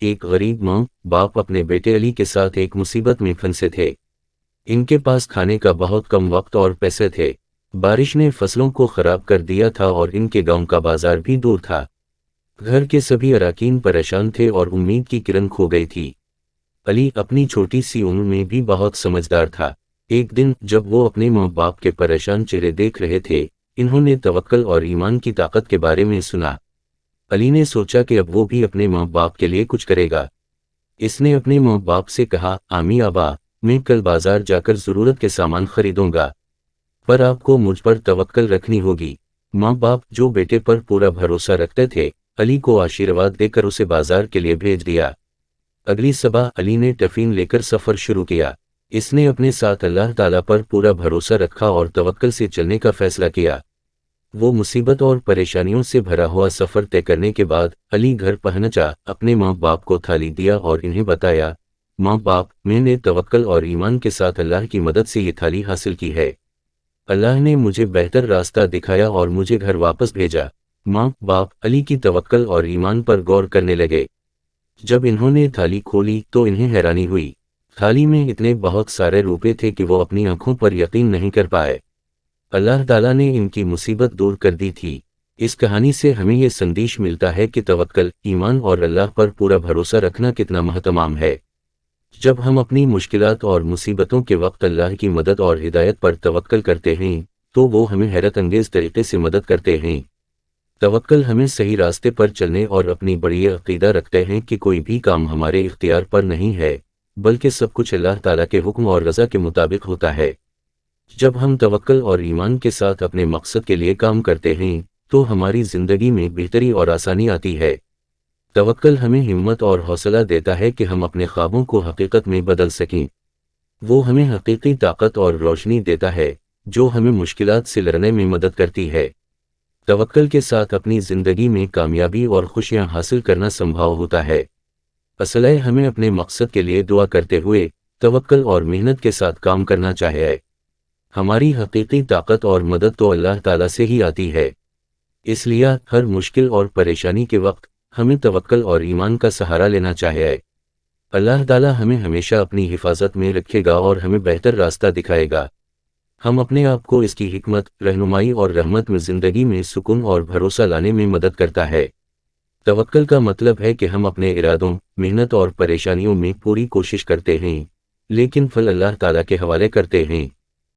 ایک غریب ماں باپ اپنے بیٹے علی کے ساتھ ایک مصیبت میں پھنسے تھے۔ ان کے پاس کھانے کا بہت کم وقت اور پیسے تھے۔ بارش نے فصلوں کو خراب کر دیا تھا اور ان کے گاؤں کا بازار بھی دور تھا۔ گھر کے سبھی اراکین پریشان تھے اور امید کی کرن کھو گئی تھی۔ علی اپنی چھوٹی سی عمر میں بھی بہت سمجھدار تھا۔ ایک دن جب وہ اپنے ماں باپ کے پریشان چہرے دیکھ رہے تھے، انہوں نے توکل اور ایمان کی طاقت کے بارے میں سنا۔ علی نے سوچا کہ اب وہ بھی اپنے ماں باپ کے لیے کچھ کرے گا۔ اس نے اپنے ماں باپ سے کہا، امی ابا، میں کل بازار جا کر ضرورت کے سامان خریدوں گا، پر آپ کو مجھ پر توکل رکھنی ہوگی۔ ماں باپ جو بیٹے پر پورا بھروسہ رکھتے تھے، علی کو آشیرواد دے کر اسے بازار کے لیے بھیج دیا۔ اگلی صبح علی نے ٹفین لے کر سفر شروع کیا۔ اس نے اپنے ساتھ اللہ تعالیٰ پر پورا بھروسہ رکھا اور توکل سے چلنے کا فیصلہ کیا۔ وہ مصیبت اور پریشانیوں سے بھرا ہوا سفر طے کرنے کے بعد علی گھر پہنچا، اپنے ماں باپ کو تھالی دیا اور انہیں بتایا، ماں باپ، میں نے توکل اور ایمان کے ساتھ اللہ کی مدد سے یہ تھالی حاصل کی ہے۔ اللہ نے مجھے بہتر راستہ دکھایا اور مجھے گھر واپس بھیجا۔ ماں باپ علی کی توکل اور ایمان پر غور کرنے لگے۔ جب انہوں نے تھالی کھولی تو انہیں حیرانی ہوئی۔ تھالی میں اتنے بہت سارے روپے تھے کہ وہ اپنی آنکھوں پر یقین نہیں کر پائے۔ اللہ تعالیٰ نے ان کی مصیبت دور کر دی تھی۔ اس کہانی سے ہمیں یہ سندیش ملتا ہے کہ توکل، ایمان اور اللہ پر پورا بھروسہ رکھنا کتنا مہتمام ہے۔ جب ہم اپنی مشکلات اور مصیبتوں کے وقت اللہ کی مدد اور ہدایت پر توکل کرتے ہیں تو وہ ہمیں حیرت انگیز طریقے سے مدد کرتے ہیں۔ توکل ہمیں صحیح راستے پر چلنے اور اپنی بڑی عقیدہ رکھتے ہیں کہ کوئی بھی کام ہمارے اختیار پر نہیں ہے، بلکہ سب کچھ اللہ تعالیٰ کے حکم اور رضا کے مطابق ہوتا ہے۔ جب ہم توکل اور ایمان کے ساتھ اپنے مقصد کے لیے کام کرتے ہیں تو ہماری زندگی میں بہتری اور آسانی آتی ہے۔ توکل ہمیں ہمت اور حوصلہ دیتا ہے کہ ہم اپنے خوابوں کو حقیقت میں بدل سکیں۔ وہ ہمیں حقیقی طاقت اور روشنی دیتا ہے جو ہمیں مشکلات سے لڑنے میں مدد کرتی ہے۔ توکل کے ساتھ اپنی زندگی میں کامیابی اور خوشیاں حاصل کرنا سمبھاؤ ہوتا ہے۔ اصل ہے ہمیں اپنے مقصد کے لیے دعا کرتے ہوئے توکل اور محنت کے ساتھ کام کرنا چاہیے۔ ہماری حقیقی طاقت اور مدد تو اللہ تعالیٰ سے ہی آتی ہے۔ اس لیے ہر مشکل اور پریشانی کے وقت ہمیں توکل اور ایمان کا سہارا لینا چاہیے۔ اللہ تعالیٰ ہمیں ہمیشہ اپنی حفاظت میں رکھے گا اور ہمیں بہتر راستہ دکھائے گا۔ ہم اپنے آپ کو اس کی حکمت، رہنمائی اور رحمت میں زندگی میں سکون اور بھروسہ لانے میں مدد کرتا ہے۔ توکل کا مطلب ہے کہ ہم اپنے ارادوں، محنت اور پریشانیوں میں پوری کوشش کرتے ہیں، لیکن پھل اللہ تعالیٰ کے حوالے کرتے ہیں۔